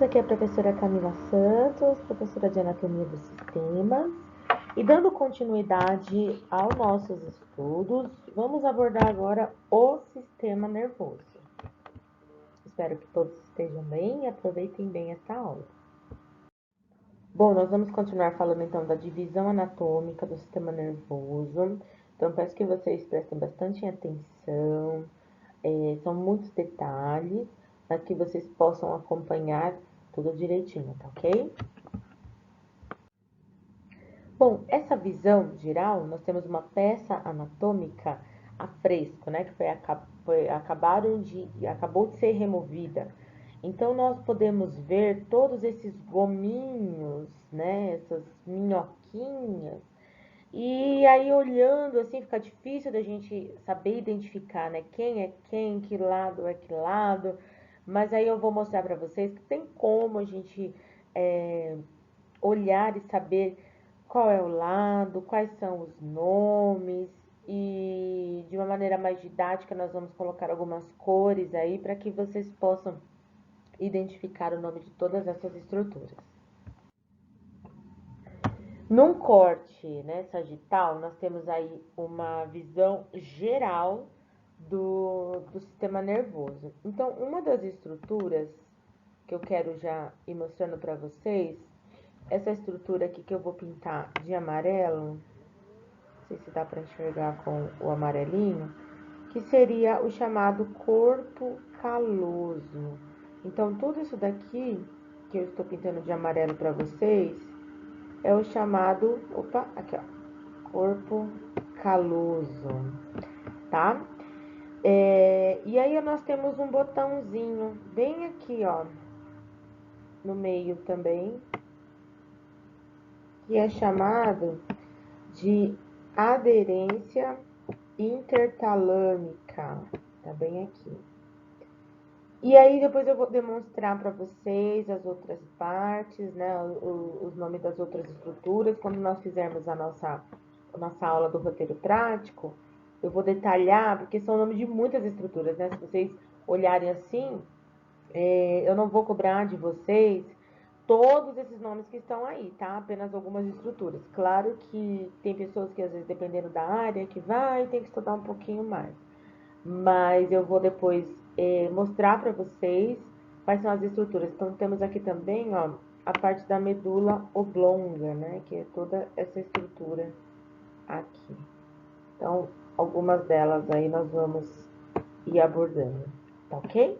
todos, aqui é a professora Camila Santos, professora de Anatomia dos Sistemas. E dando continuidade aos nossos estudos, vamos abordar agora o sistema nervoso. Espero que todos estejam bem e aproveitem bem essa aula. Bom, nós vamos continuar falando então da divisão anatômica do sistema nervoso. Então, peço que vocês prestem bastante atenção, são muitos detalhes, para que vocês possam acompanhar tudo direitinho, tá ok? Bom, essa visão geral, nós temos uma peça anatômica a fresco, né, que acabou de ser removida. Então, nós podemos ver todos esses gominhos, né, essas minhoquinhas, e aí olhando assim, fica difícil da gente saber identificar, né, quem é quem, que lado é que lado, mas aí eu vou mostrar para vocês que tem como a gente olhar e saber qual é o lado, quais são os nomes, e de uma maneira mais didática nós vamos colocar algumas cores aí para que vocês possam identificar o nome de todas essas estruturas. Num corte, né, sagital, nós temos aí uma visão geral do sistema nervoso. Então, uma das estruturas que eu quero já ir mostrando para vocês, essa estrutura aqui que eu vou pintar de amarelo, não sei se dá para enxergar com o amarelinho, que seria o chamado corpo caloso. Então, tudo isso daqui que eu estou pintando de amarelo para vocês é o chamado, aqui ó, corpo caloso, tá? E aí nós temos um botãozinho bem aqui, ó, no meio também, que é chamado de aderência intertalâmica, tá bem aqui. E aí depois eu vou demonstrar para vocês as outras partes, né, os nomes das outras estruturas. Quando nós fizermos a nossa aula do roteiro prático, eu vou detalhar, porque são nomes de muitas estruturas, né? Se vocês olharem assim, eu não vou cobrar de vocês todos esses nomes que estão aí, tá? Apenas algumas estruturas. Claro que tem pessoas que às vezes, dependendo da área que vai, tem que estudar um pouquinho mais. Mas eu vou depois mostrar para vocês quais são as estruturas. Então, temos aqui também, ó, a parte da medula oblonga, né? Que é toda essa estrutura aqui. Então, algumas delas aí nós vamos ir abordando, tá ok?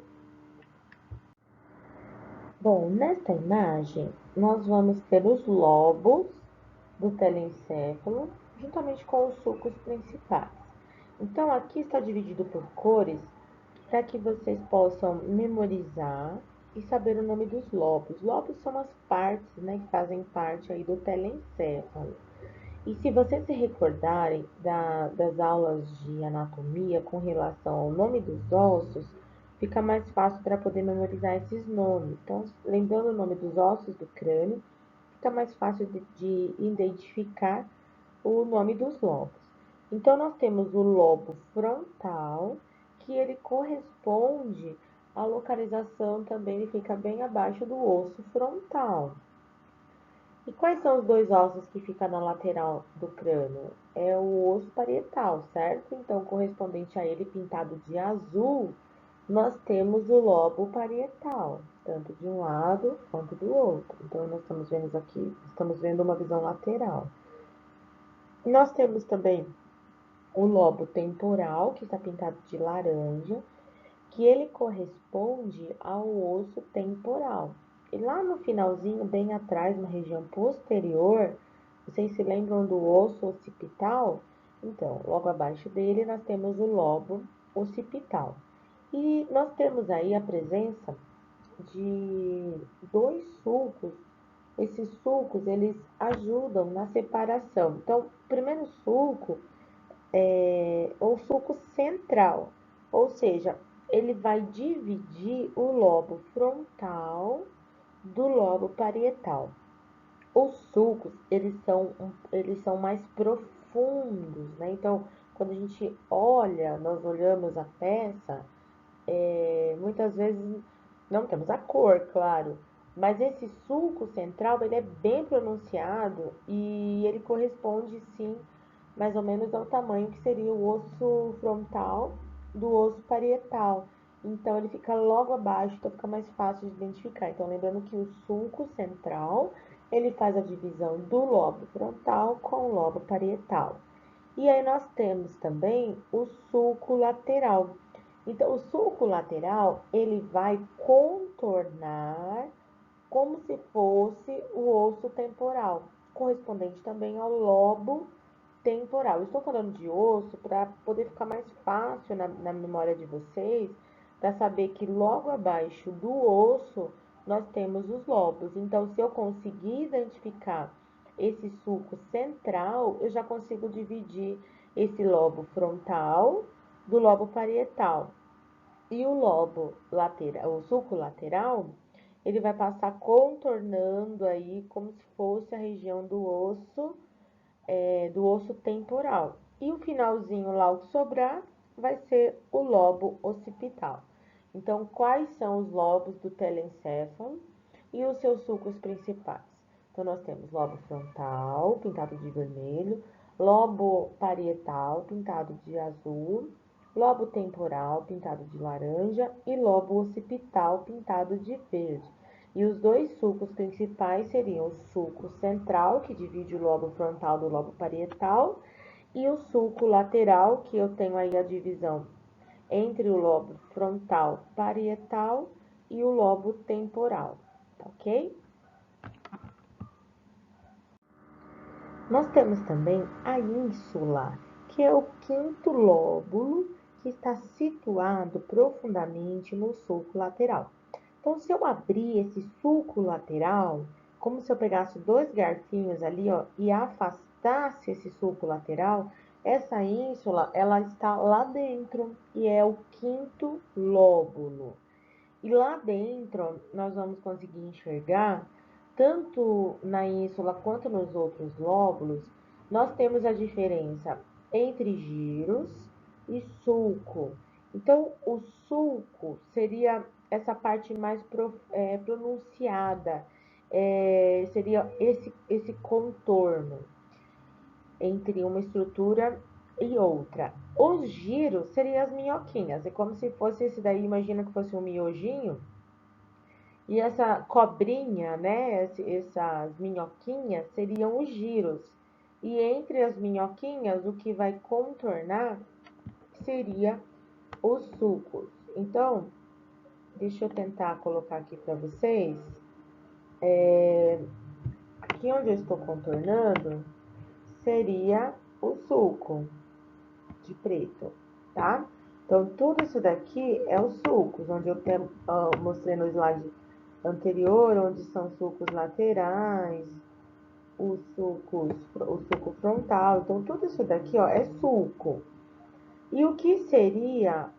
Bom, nesta imagem, nós vamos ter os lobos do telencéfalo, juntamente com os sulcos principais. Então, aqui está dividido por cores, para que vocês possam memorizar e saber o nome dos lobos. Lobos são as partes, né, que fazem parte aí do telencéfalo. E se vocês se recordarem das aulas de anatomia com relação ao nome dos ossos, fica mais fácil para poder memorizar esses nomes. Então, lembrando o nome dos ossos do crânio, fica mais fácil de identificar o nome dos lobos. Então, nós temos o lobo frontal, que ele corresponde à localização também, ele fica bem abaixo do osso frontal. E quais são os dois ossos que ficam na lateral do crânio? É o osso parietal, certo? Então, correspondente a ele, pintado de azul, nós temos o lobo parietal, tanto de um lado quanto do outro. Então, nós estamos vendo aqui, estamos vendo uma visão lateral. Nós temos também o lobo temporal, que está pintado de laranja, que ele corresponde ao osso temporal. E lá no finalzinho, bem atrás, na região posterior, vocês se lembram do osso occipital? Então, logo abaixo dele, nós temos o lobo occipital. E nós temos aí a presença de dois sulcos. Esses sulcos, eles ajudam na separação. Então, o primeiro sulco é o sulco central, ou seja, ele vai dividir o lobo frontal do lobo parietal. Os sulcos, eles são mais profundos, né? Então, quando a gente olha, nós olhamos a peça, muitas vezes não temos a cor, claro, Mas esse sulco central, ele é bem pronunciado e ele corresponde, sim, mais ou menos ao tamanho que seria o osso frontal do osso parietal. Então, ele fica logo abaixo, então fica mais fácil de identificar. Então, lembrando que o sulco central, ele faz a divisão do lobo frontal com o lobo parietal. E aí nós temos também o sulco lateral. Então, o sulco lateral, ele vai contornar como se fosse o osso temporal, correspondente também ao lobo temporal. Eu estou falando de osso para poder ficar mais fácil na memória de vocês, para saber que logo abaixo do osso nós temos os lobos. Então, se eu conseguir identificar esse sulco central, eu já consigo dividir esse lobo frontal do lobo parietal. E o lobo lateral, o sulco lateral, ele vai passar contornando aí como se fosse a região do osso temporal. E o finalzinho lá, o que sobrar, vai ser o lobo occipital. Então, quais são os lobos do telencéfalo e os seus sulcos principais? Então, nós temos lobo frontal, pintado de vermelho, lobo parietal, pintado de azul, lobo temporal, pintado de laranja, e lobo occipital, pintado de verde. E os dois sulcos principais seriam o sulco central, que divide o lobo frontal do lobo parietal, e o sulco lateral, que eu tenho aí a divisão entre o lobo frontal parietal e o lobo temporal, tá ok? Nós temos também a ínsula, que é o quinto lóbulo que está situado profundamente no sulco lateral. Então, se eu abrir esse sulco lateral, como se eu pegasse dois garfinhos ali, ó, e afastasse esse sulco lateral, essa ínsula, ela está lá dentro e é o quinto lóbulo. E lá dentro, nós vamos conseguir enxergar, tanto na ínsula quanto nos outros lóbulos, nós temos a diferença entre giros e sulco. Então, o sulco seria essa parte mais pronunciada, seria esse contorno entre uma estrutura e outra. Os giros seriam as minhoquinhas. É como se fosse esse daí, imagina que fosse um miojinho. E essa cobrinha, né? Essas minhoquinhas seriam os giros. E entre as minhoquinhas, o que vai contornar seria os sulcos. Então, deixa eu tentar colocar aqui para vocês. Aqui onde eu estou contornando seria o sulco de preto, tá? Então, tudo isso daqui é os sulcos, onde eu mostrei no slide anterior, onde são sulcos laterais, o sulco frontal. Então, tudo isso daqui, ó, é sulco. E o que seria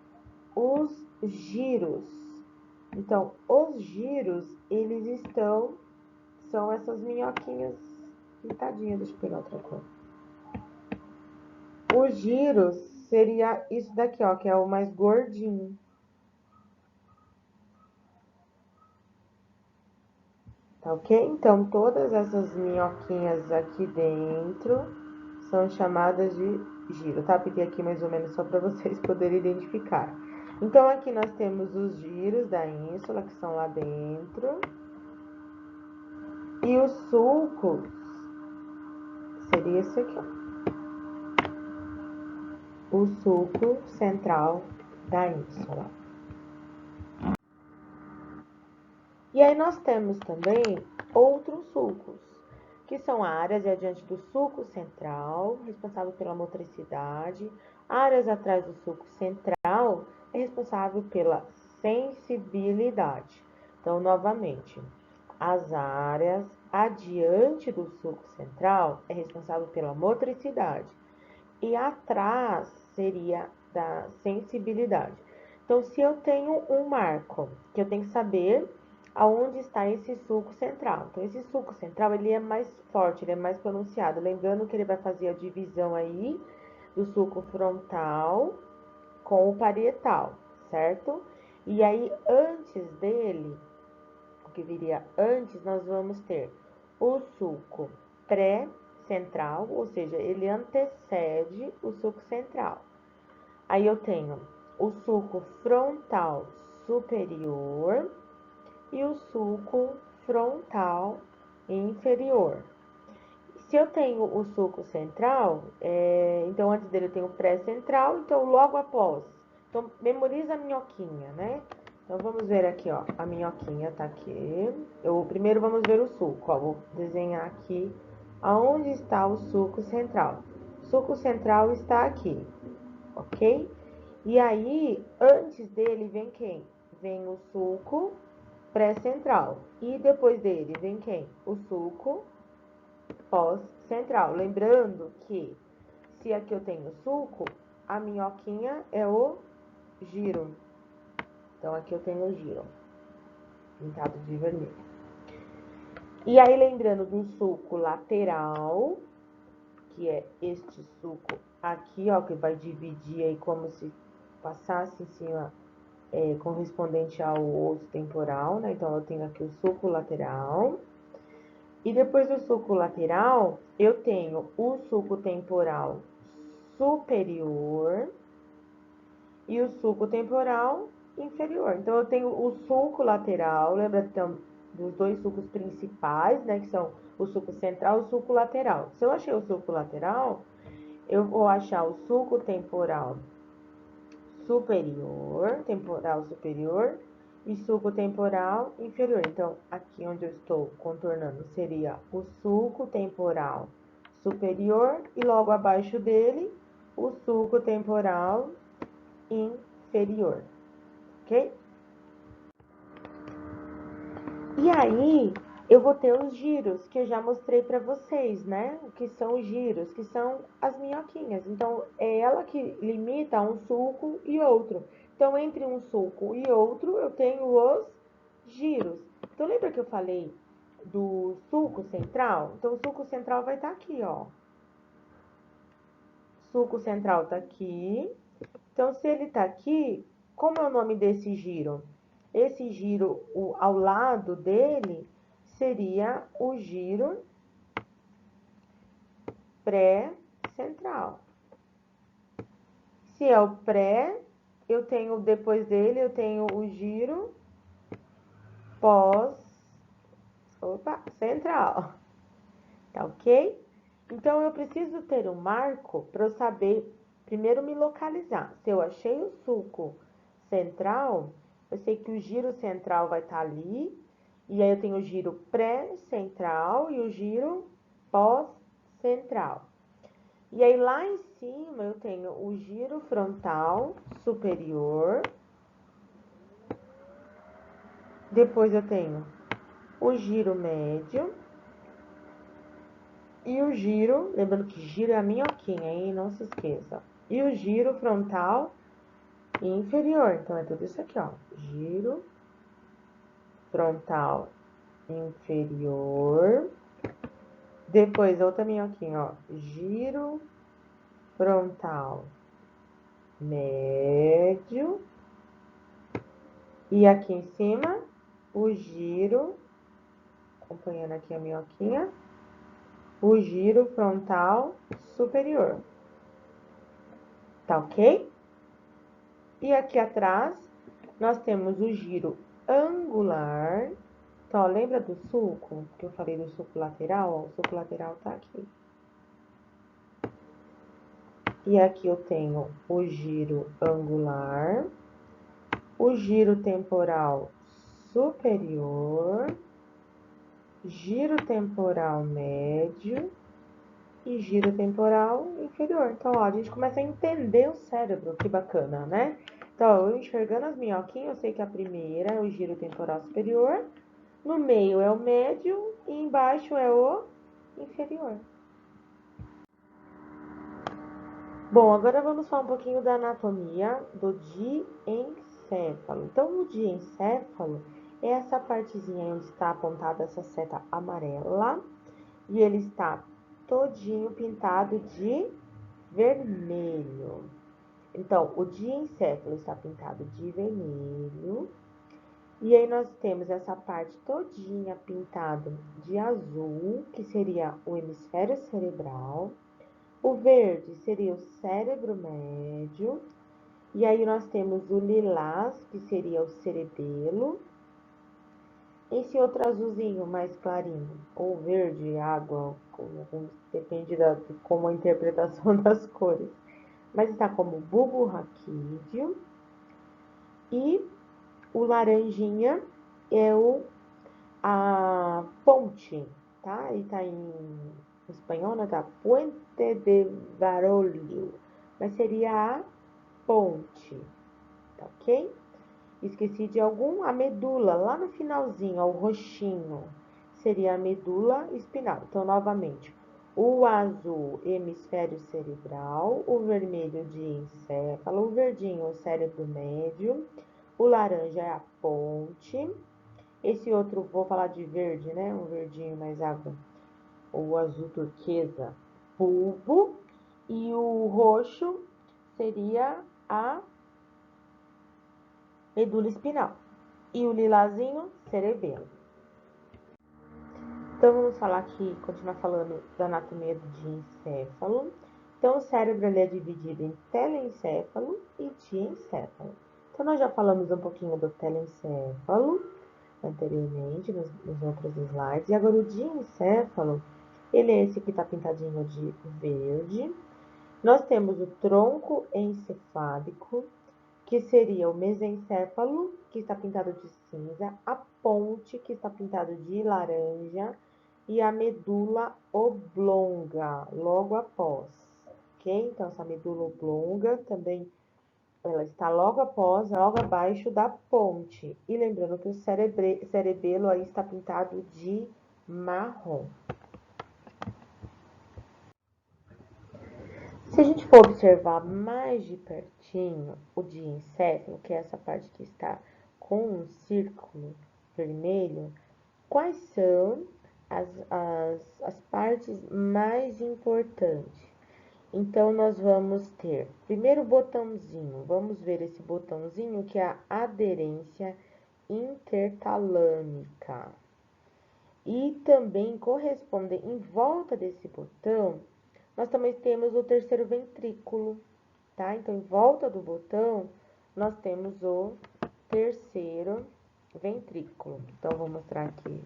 os giros? Então, os giros, são essas minhoquinhas pintadinhas. Deixa eu pegar outra cor. Os giros seria isso daqui, ó, que é o mais gordinho. Tá ok? Então, todas essas minhoquinhas aqui dentro são chamadas de giro, tá? Peguei aqui mais ou menos só para vocês poderem identificar. Então, aqui nós temos os giros da ínsula, que são lá dentro. E os sulcos seria esse aqui, ó. O sulco central da ínsula. E aí nós temos também outros sulcos, que são áreas adiante do sulco central, responsável pela motricidade, áreas atrás do sulco central, é responsável pela sensibilidade. Então, novamente, as áreas adiante do sulco central é responsável pela motricidade e atrás seria da sensibilidade. Então, se eu tenho um marco, que eu tenho que saber aonde está esse sulco central. Então, esse sulco central, ele é mais forte, ele é mais pronunciado. Lembrando que ele vai fazer a divisão aí do sulco frontal com o parietal, certo? E aí, antes dele, que viria antes, nós vamos ter o sulco pré-central, ou seja, ele antecede o sulco central. Aí eu tenho o sulco frontal superior e o sulco frontal inferior. Se eu tenho o sulco central, então antes dele eu tenho o pré-central, então logo após. Então, memoriza a minhoquinha, né? Então, vamos ver aqui, ó, a minhoquinha tá aqui. Primeiro vamos ver o sulco, ó, vou desenhar aqui aonde está o sulco central. O sulco central está aqui, ok? E aí, antes dele vem quem? Vem o sulco pré-central. E depois dele vem quem? O sulco pós-central. Lembrando que se aqui eu tenho sulco, a minhoquinha é o giro. Então, aqui eu tenho o giro, pintado de vermelho. E aí, lembrando do sulco lateral, que é este sulco aqui, ó, que vai dividir aí como se passasse em cima, correspondente ao osso temporal, né? Então, eu tenho aqui o sulco lateral. E depois do sulco lateral, eu tenho o sulco temporal superior e o sulco temporal inferior. Então, eu tenho o sulco lateral, lembra então, dos dois sulcos principais, né, que são o sulco central e o sulco lateral. Se eu achei o sulco lateral, eu vou achar o sulco temporal superior e sulco temporal inferior. Então, aqui onde eu estou contornando seria o sulco temporal superior e logo abaixo dele o sulco temporal inferior, ok? E aí, eu vou ter os giros, que eu já mostrei para vocês, né? O que são os giros, que são as minhoquinhas. Então, é ela que limita um sulco e outro. Então, entre um sulco e outro, eu tenho os giros. Então, lembra que eu falei do sulco central? Então, o sulco central vai estar aqui, ó. Sulco central tá aqui. Então, se ele tá aqui, como é o nome desse giro? Esse giro, ao lado dele, seria o giro pré-central. Se é o pré, eu tenho, depois dele, eu tenho o giro central. Tá ok? Então, eu preciso ter um marco para eu saber, primeiro, me localizar. Se eu achei o sulco central, eu sei que o giro central vai estar ali, e aí eu tenho o giro pré-central e o giro pós-central. E aí, lá em cima, eu tenho o giro frontal superior. Depois eu tenho o giro médio. E o giro, lembrando que giro é a minhoquinha, hein? Não se esqueça. E o giro frontal inferior. Então, é tudo isso aqui, ó. Giro frontal inferior. Depois, outra minhoquinha, ó. Giro frontal médio. E aqui em cima, o giro, acompanhando aqui a minhoquinha, o giro frontal superior. Tá ok? E aqui atrás, nós temos o giro angular. Então, ó, lembra do sulco? Que eu falei do sulco lateral? Ó, o sulco lateral tá aqui. E aqui eu tenho o giro angular, o giro temporal superior, giro temporal médio e giro temporal inferior. Então, ó, a gente começa a entender o cérebro, que bacana, né? Então, eu enxergando as minhoquinhas, eu sei que a primeira é o giro temporal superior, no meio é o médio e embaixo é o inferior. Bom, agora vamos falar um pouquinho da anatomia do diencéfalo. Então, o diencéfalo é essa partezinha onde está apontada essa seta amarela e ele está todinho pintado de vermelho. Então, o diencéfalo está pintado de vermelho E aí nós temos essa parte todinha pintada de azul, que seria o hemisfério cerebral. O verde seria o cérebro médio. E aí nós temos o lilás, que seria o cerebelo. Esse outro azulzinho mais clarinho, ou verde, água, depende de como a interpretação das cores. Mas está como bulbo raquídeo. E o laranjinha é a ponte, tá? Aí tá em espanhol, né? Tá Puente de Varolio. Mas seria a ponte, tá ok? Esqueci de algum? A medula, lá no finalzinho, ó, o roxinho, seria a medula espinal. Então, novamente, o azul, hemisfério cerebral, o vermelho de encéfalo, o verdinho, o cérebro médio, o laranja é a ponte. Esse outro, vou falar de verde, né? Um verdinho mais água, ou azul turquesa, bulbo. E o roxo seria a medula espinal. E o lilazinho, cerebelo. Então, vamos falar aqui, continuar falando da anatomia de encéfalo. Então, o cérebro ele é dividido em telencéfalo e diencéfalo. Então, nós já falamos um pouquinho do telencéfalo anteriormente, nos outros slides. E agora, o diencéfalo, ele é esse que está pintadinho de verde. Nós temos o tronco encefálico, que seria o mesencéfalo, que está pintado de cinza, a ponte, que está pintado de laranja, e a medula oblonga, logo após, ok? Então, essa medula oblonga também, ela está logo após, logo abaixo da ponte. E lembrando que o cerebelo aí está pintado de marrom. Se a gente for observar mais de pertinho o diencéfalo, que é essa parte que está com um círculo vermelho, quais são as partes mais importantes? Então, nós vamos ter, primeiro botãozinho, vamos ver esse botãozinho que é a aderência intertalâmica. E também corresponde, em volta desse botão, nós também temos o terceiro ventrículo, tá? Então, em volta do botão, nós temos o terceiro ventrículo. Então, vou mostrar aqui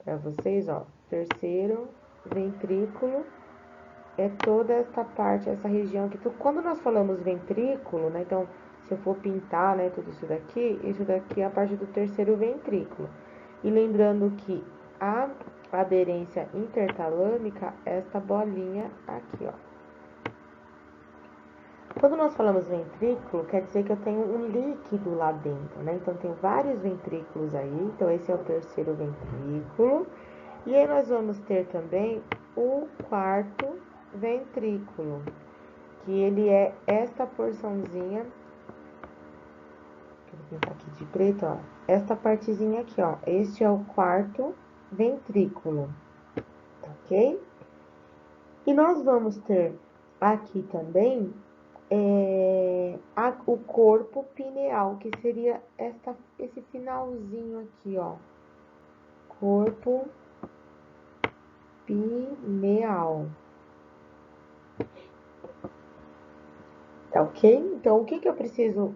para vocês, ó. Terceiro ventrículo é toda essa parte, essa região aqui. Então, quando nós falamos ventrículo, né? Então, se eu for pintar, né, tudo isso daqui é a parte do terceiro ventrículo. E lembrando que a aderência intertalâmica é esta bolinha aqui, ó. Quando nós falamos ventrículo, quer dizer que eu tenho um líquido lá dentro, né? Então, tenho vários ventrículos aí. Então, esse é o terceiro ventrículo. E aí, nós vamos ter também o quarto ventrículo, que ele é esta porçãozinha. Vou pintar aqui de preto, ó. Esta partezinha aqui, ó. Este é o quarto ventrículo, ok? E nós vamos ter aqui também o corpo pineal, que seria esse finalzinho aqui, ó. Corpo pineal. Tá ok? Então, o que eu preciso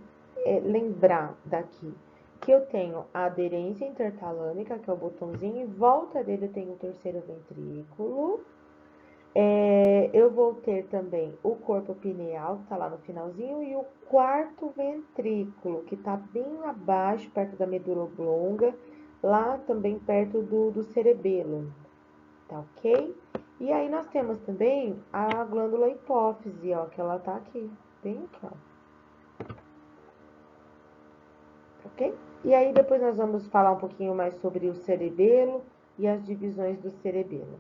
lembrar daqui? Que eu tenho a aderência intertalâmica, que é o botãozinho, em volta dele eu tenho o terceiro ventrículo. Eu vou ter também o corpo pineal, que tá lá no finalzinho, e o quarto ventrículo, que tá bem abaixo, perto da medula oblonga, lá também perto do cerebelo, tá ok? E aí nós temos também a glândula hipófise, ó, que ela tá aqui, bem aqui, ó. Ok? E aí depois nós vamos falar um pouquinho mais sobre o cerebelo e as divisões do cerebelo.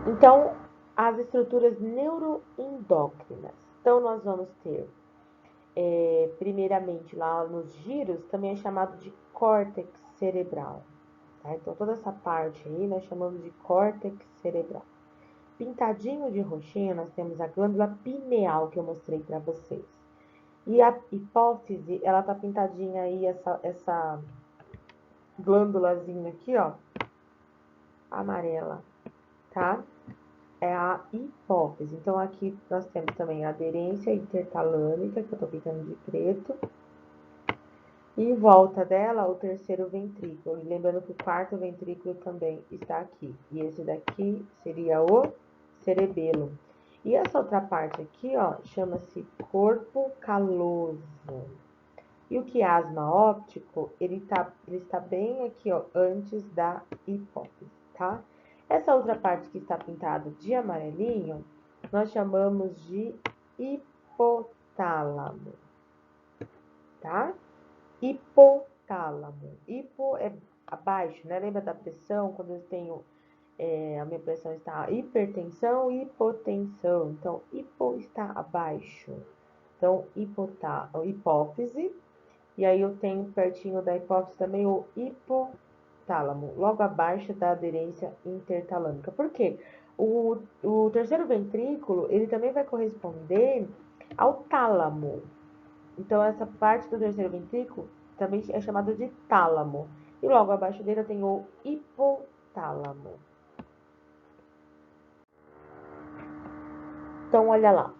Então, as estruturas neuroendócrinas. Então, nós vamos ter, primeiramente, lá nos giros, também é chamado de córtex cerebral. Tá? Então, toda essa parte aí nós chamamos de córtex cerebral. Pintadinho de roxinho, nós temos a glândula pineal, que eu mostrei para vocês. E a hipófise, ela tá pintadinha aí, essa glândulazinha aqui, ó, amarela, tá? É a hipófise. Então, aqui nós temos também a aderência intertalâmica, que eu tô pintando de preto. E em volta dela, o terceiro ventrículo. E lembrando que o quarto ventrículo também está aqui. E esse daqui seria o cerebelo. E essa outra parte aqui, ó, chama-se corpo caloso. E o quiasma óptico, ele está bem aqui, ó, antes da hipófise, tá? Essa outra parte que está pintada de amarelinho, nós chamamos de hipotálamo, tá? Hipotálamo. Hipo é abaixo, né? Lembra da pressão? Quando eu tenho, a minha pressão está hipertensão e hipotensão. Então, hipo está abaixo. Então, hipófise. E aí eu tenho pertinho da hipófise também o hipotálamo, logo abaixo da aderência intertalâmica. Por quê? O terceiro ventrículo, ele também vai corresponder ao tálamo. Então, essa parte do terceiro ventrículo também é chamada de tálamo. E logo abaixo dele eu tenho o hipotálamo. Então, olha lá.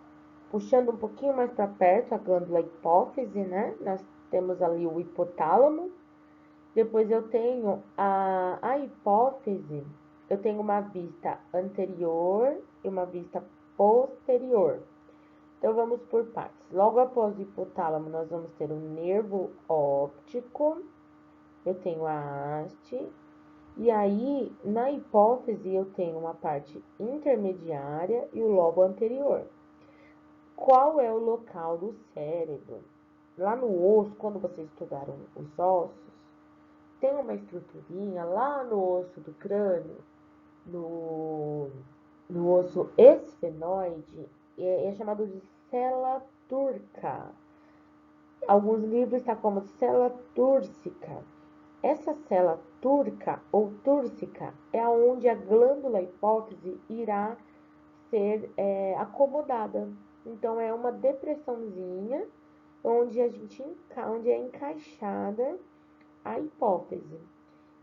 Puxando um pouquinho mais para perto a glândula hipófise, né? Nós temos ali o hipotálamo. Depois eu tenho a hipófise, eu tenho uma vista anterior e uma vista posterior. Então, vamos por partes. Logo após o hipotálamo, nós vamos ter o nervo óptico, eu tenho a haste, e aí, na hipófise, eu tenho uma parte intermediária e o lobo anterior. Qual é o local do cérebro? Lá no osso, quando vocês estudaram os ossos, tem uma estruturinha lá no osso do crânio, no osso esfenoide, é chamado de célula turca. Alguns livros está como célula túrcica. Essa célula turca ou túrcica é onde a glândula hipófise irá ser acomodada. Então, é uma depressãozinha onde onde é encaixada a hipófise.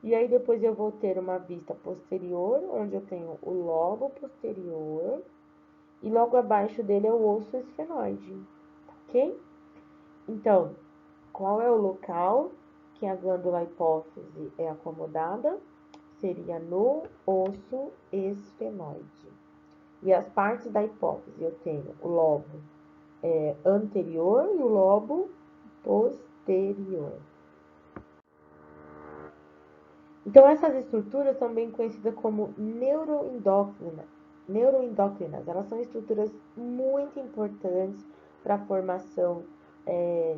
E aí depois eu vou ter uma vista posterior, onde eu tenho o lobo posterior, e logo abaixo dele é o osso esfenoide, ok? Então, qual é o local que a glândula hipófise é acomodada? Seria no osso esfenoide. E as partes da hipófise, eu tenho o lobo anterior e o lobo posterior. Então, essas estruturas são bem conhecidas como neuroendócrinas. Elas são estruturas muito importantes para a formação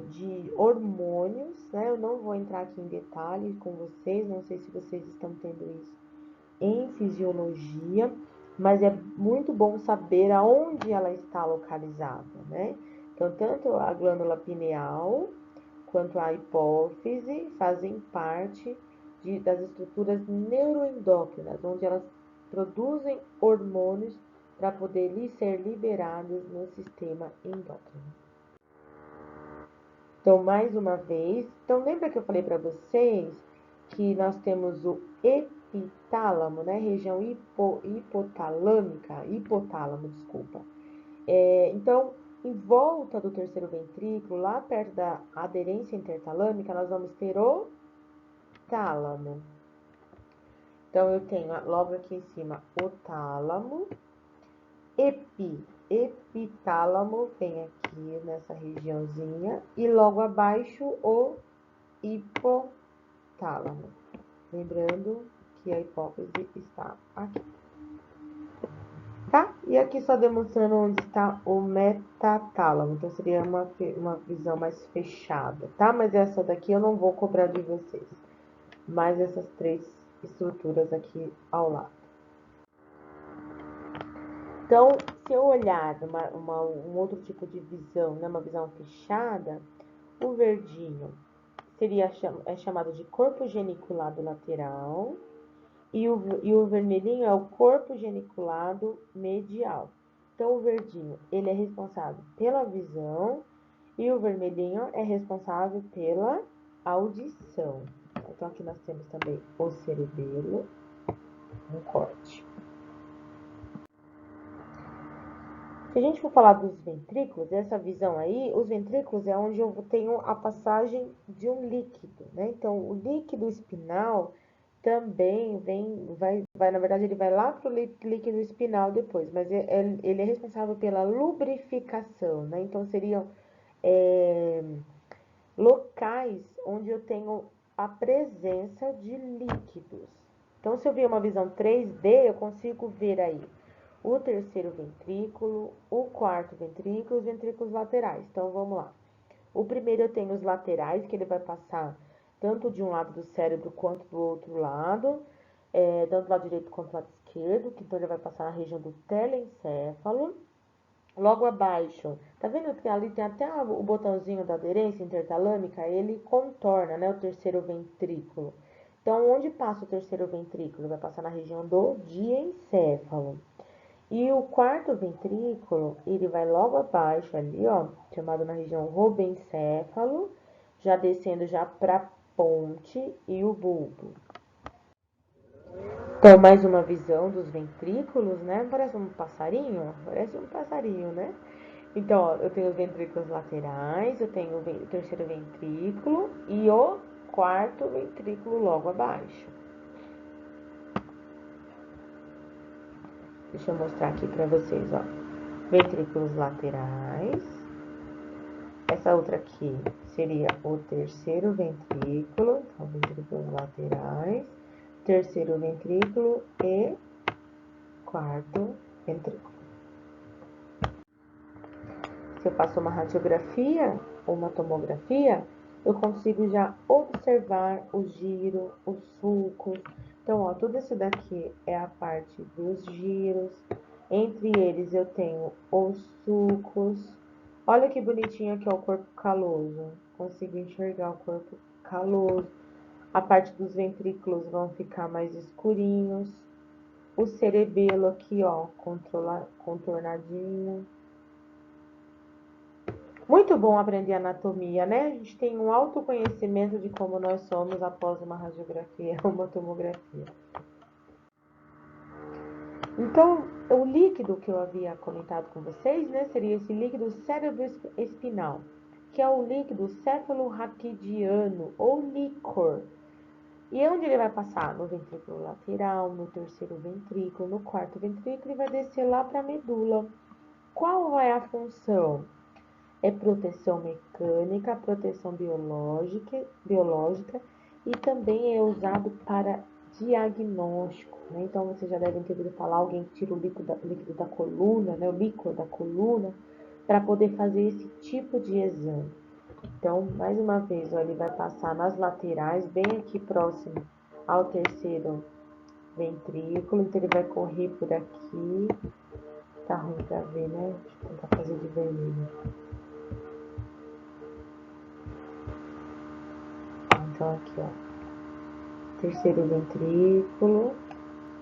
de hormônios, né? Eu não vou entrar aqui em detalhes com vocês, não sei se vocês estão tendo isso em fisiologia, mas é muito bom saber aonde ela está localizada, né? Então, tanto a glândula pineal quanto a hipófise fazem parte das estruturas neuroendócrinas, onde elas produzem hormônios para poder ser liberados no sistema endócrino. Então, mais uma vez, lembra que eu falei para vocês que nós temos o epitálamo, né? Região hipotálamo, desculpa. Então, em volta do terceiro ventrículo, lá perto da aderência intertalâmica, nós vamos ter o tálamo. Então, eu tenho logo aqui em cima o tálamo, epitálamo, vem aqui nessa regiãozinha, e logo abaixo o hipotálamo. Lembrando que a hipófise está aqui. Tá? E aqui só demonstrando onde está o metatálamo. Então, seria uma visão mais fechada, tá? Mas essa daqui eu não vou cobrar de vocês. Mais essas três estruturas aqui ao lado. Então, se eu olhar um outro tipo de visão, né, uma visão fechada, o verdinho é chamado de corpo geniculado lateral e o vermelhinho é o corpo geniculado medial. Então, o verdinho, ele é responsável pela visão E o vermelhinho é responsável pela audição. Então, aqui nós temos também o cerebelo, um corte. Se a gente for falar dos ventrículos, essa visão aí, os ventrículos é onde eu tenho a passagem de um líquido, né? Então, o líquido espinal também na verdade, ele vai lá para o líquido espinal depois, mas ele é responsável pela lubrificação, né? Então, seriam locais onde eu tenho a presença de líquidos. Então, se eu ver uma visão 3D, eu consigo ver aí o terceiro ventrículo, o quarto ventrículo e os ventrículos laterais. Então, vamos lá. O primeiro eu tenho os laterais, que ele vai passar tanto de um lado do cérebro quanto do outro lado, tanto do lado direito quanto do lado esquerdo, que então ele vai passar na região do telencéfalo. Logo abaixo, tá vendo que ali tem até o botãozinho da aderência intertalâmica? Ele contorna, né, o terceiro ventrículo. Então, onde passa o terceiro ventrículo? Vai passar na região do diencéfalo. E o quarto ventrículo, ele vai logo abaixo ali, ó, chamado na região robencéfalo, já descendo já para ponte e o bulbo. Então, mais uma visão dos ventrículos, né? Parece um passarinho? Parece um passarinho, né? Então, ó, eu tenho os ventrículos laterais, eu tenho o terceiro ventrículo e o quarto ventrículo logo abaixo. Deixa eu mostrar aqui para vocês, ó. Ventrículos laterais. Essa outra aqui seria o terceiro ventrículo, então, ventrículos laterais, terceiro ventrículo e quarto ventrículo. Se eu faço uma radiografia ou uma tomografia, eu consigo já observar o giro, os sulcos. Então, ó, tudo isso daqui é a parte dos giros. Entre eles eu tenho os sulcos. Olha que bonitinho aqui, ó, o corpo caloso. Consigo enxergar o corpo caloso. A parte dos ventrículos vão ficar mais escurinhos. O cerebelo aqui, ó, contornadinho. Muito bom aprender anatomia, né? A gente tem um autoconhecimento de como nós somos após uma radiografia, uma tomografia. Então, o líquido que eu havia comentado com vocês, né, seria esse líquido cérebro-espinal, que é o líquido céfalo-raquidiano, ou líquor. E onde ele vai passar? No ventrículo lateral, no terceiro ventrículo, no quarto ventrículo e vai descer lá para a medula. Qual é a função? É proteção mecânica, proteção biológica e também é usado para diagnóstico, né? Então, vocês já devem ter ouvido falar, alguém que tira o líquido da coluna, né? O líquor da coluna, para poder fazer esse tipo de exame. Então, mais uma vez, ó, ele vai passar nas laterais, bem aqui próximo ao terceiro ventrículo, então ele vai correr por aqui. Tá ruim pra ver, né? Deixa eu tentar fazer de vermelho. Então, aqui, ó, terceiro ventrículo,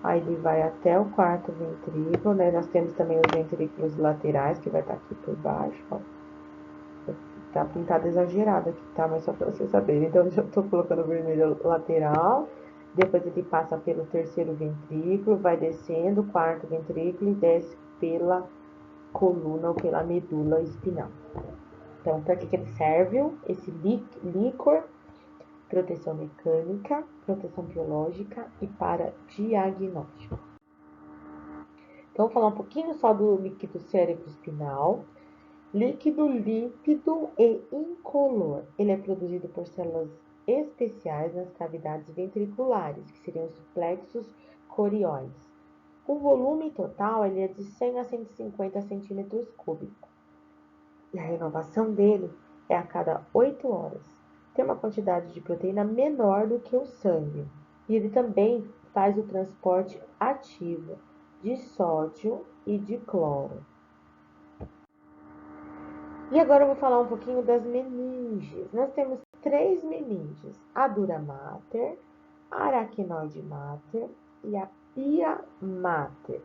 aí ele vai até o quarto ventrículo, né? Nós temos também os ventrículos laterais, que vai estar aqui por baixo, ó. Tá pintado exagerado aqui, tá? Mas só pra vocês saberem. Então, eu já tô colocando vermelho lateral, depois ele passa pelo terceiro ventrículo, vai descendo o quarto ventrículo e desce pela coluna ou pela medula espinal. Então, para que ele serve? Esse líquor, proteção mecânica, proteção biológica e para diagnóstico. Então, vou falar um pouquinho só do líquido cérebro-espinal. Líquido límpido e incolor. Ele é produzido por células especiais nas cavidades ventriculares, que seriam os plexos corióides. O volume total ele é de 100 a 150 centímetros cúbicos. E a renovação dele é a cada 8 horas. Tem uma quantidade de proteína menor do que o sangue. E ele também faz o transporte ativo de sódio e de cloro. E agora eu vou falar um pouquinho das meninges. Nós temos 3 meninges: a dura mater, a aracnoide mater e a pia mater.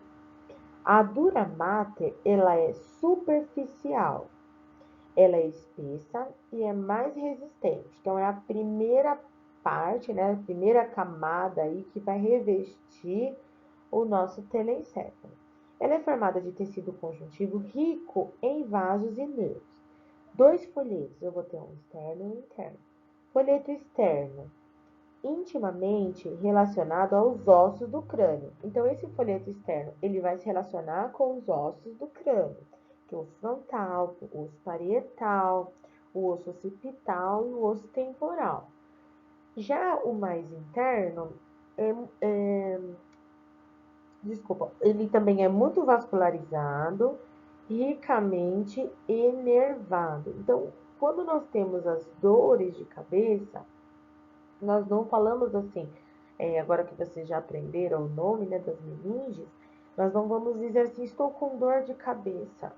A dura mater, ela é superficial ela é espessa e é mais resistente. Então, é a primeira parte, né, a primeira camada aí que vai revestir o nosso telencéfalo. Ela é formada de tecido conjuntivo rico em vasos e nervos. Dois folhetos, eu vou ter um externo e um interno. Folheto externo, intimamente relacionado aos ossos do crânio. Então, esse folheto externo, ele vai se relacionar com os ossos do crânio, que é o osso frontal, o osso parietal, o osso occipital e o osso temporal. Já o mais interno, ele também é muito vascularizado, ricamente enervado. Então, quando nós temos as dores de cabeça, nós não falamos assim, agora que vocês já aprenderam o nome, né, das meninges, nós não vamos dizer assim, estou com dor de cabeça.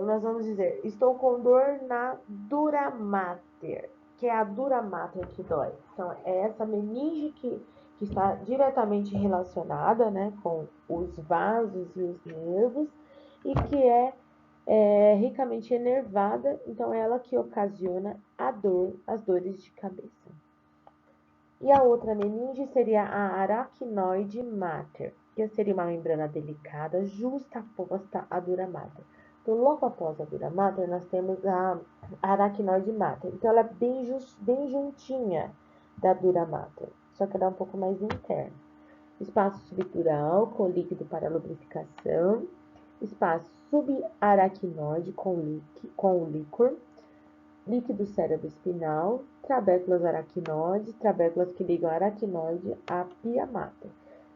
Nós vamos dizer, estou com dor na dura mater, que é a dura mater que dói. Então, é essa meninge que está diretamente relacionada, né, com os vasos e os nervos, e que é ricamente enervada, então é ela que ocasiona as dores de cabeça. E a outra meninge seria a aracnoide mater, que seria uma membrana delicada justaposta à dura mater. Então, logo após a dura mater, nós temos a aracnoide mater. Então, ela é bem juntinha da dura mater, só que ela é um pouco mais interna. Espaço subdural com líquido para lubrificação. Espaço subaracnoide com líquor. Líquido cérebro-espinal, trabéculas aracnoides, trabéculas que ligam a aracnoide à pia mater.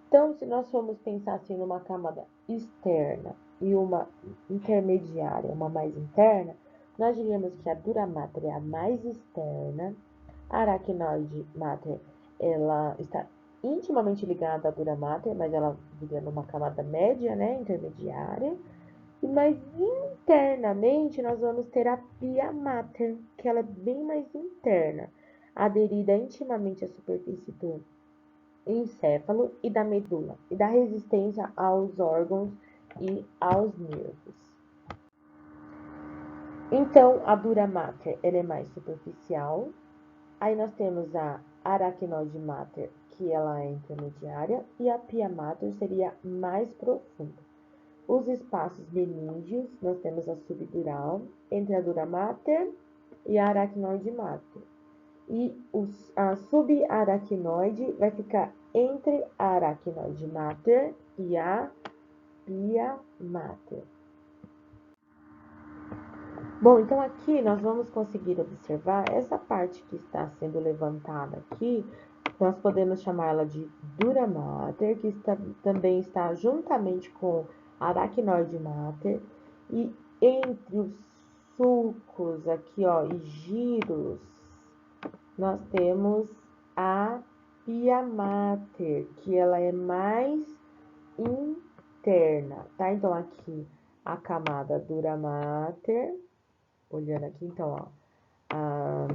Então, se nós formos pensar assim numa camada externa e uma intermediária, uma mais interna, nós diríamos que a dura mater é a mais externa, a aracnoide mater, ela está intimamente ligada à dura mater, mas ela viria numa camada média, né, intermediária. Mas internamente nós vamos ter a pia mater, que ela é bem mais interna, aderida intimamente à superfície do encéfalo e da medula, e dá resistência aos órgãos e aos nervos. Então, a dura mater, ela é mais superficial. Aí nós temos a aracnoide mater, que ela é intermediária, e a pia mater seria mais profunda. Os espaços meníngeos, nós temos a subdural, entre a dura mater e a aracnoide mater. E a subaracnoide vai ficar entre a aracnoide mater e a pia mater. Bom, então aqui nós vamos conseguir observar essa parte que está sendo levantada aqui, nós podemos chamá-la de dura mater, que também está juntamente com a aracnoide mater, e entre os sulcos aqui, ó, e giros, nós temos a pia mater, que ela é mais interna, tá? Então, aqui a camada dura mater, olhando aqui, então, ó, a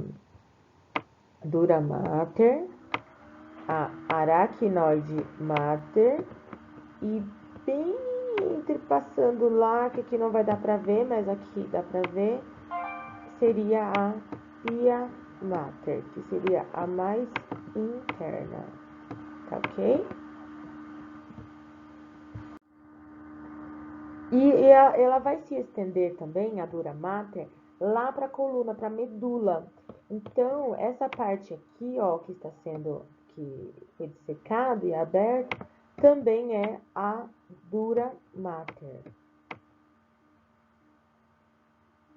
dura mater, a aracnoide mater e bem entrepassando lá, que aqui não vai dar pra ver, mas aqui dá pra ver, seria a pia mater, que seria a mais interna, tá ok? Ela vai se estender também, a dura mater, lá para a coluna, para a medula. Então, essa parte aqui, ó, que foi dissecado e aberto, também é a dura mater.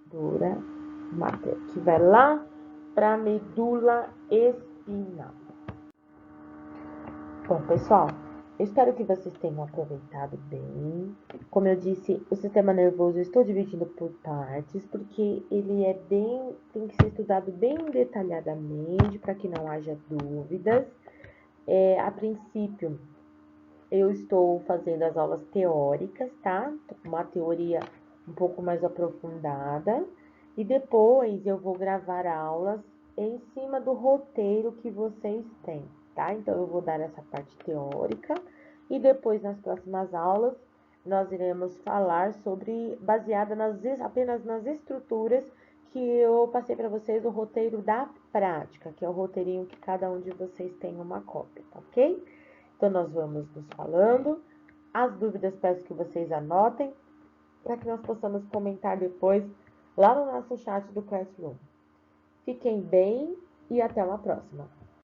Dura mater, que vai lá para a medula espinhal. Bom, pessoal, eu espero que vocês tenham aproveitado bem. Como eu disse, o sistema nervoso eu estou dividindo por partes, porque ele tem que ser estudado bem detalhadamente para que não haja dúvidas. A princípio, eu estou fazendo as aulas teóricas, tá? Uma teoria um pouco mais aprofundada. E depois eu vou gravar aulas em cima do roteiro que vocês têm, tá? Então, eu vou dar essa parte teórica e depois, nas próximas aulas, nós iremos falar sobre, baseada apenas nas estruturas que eu passei para vocês, o roteiro da prática, que é o roteirinho que cada um de vocês tem uma cópia, tá ok? Então, nós vamos nos falando. As dúvidas, peço que vocês anotem, para que nós possamos comentar depois lá no nosso chat do Classroom. Fiquem bem e até uma próxima.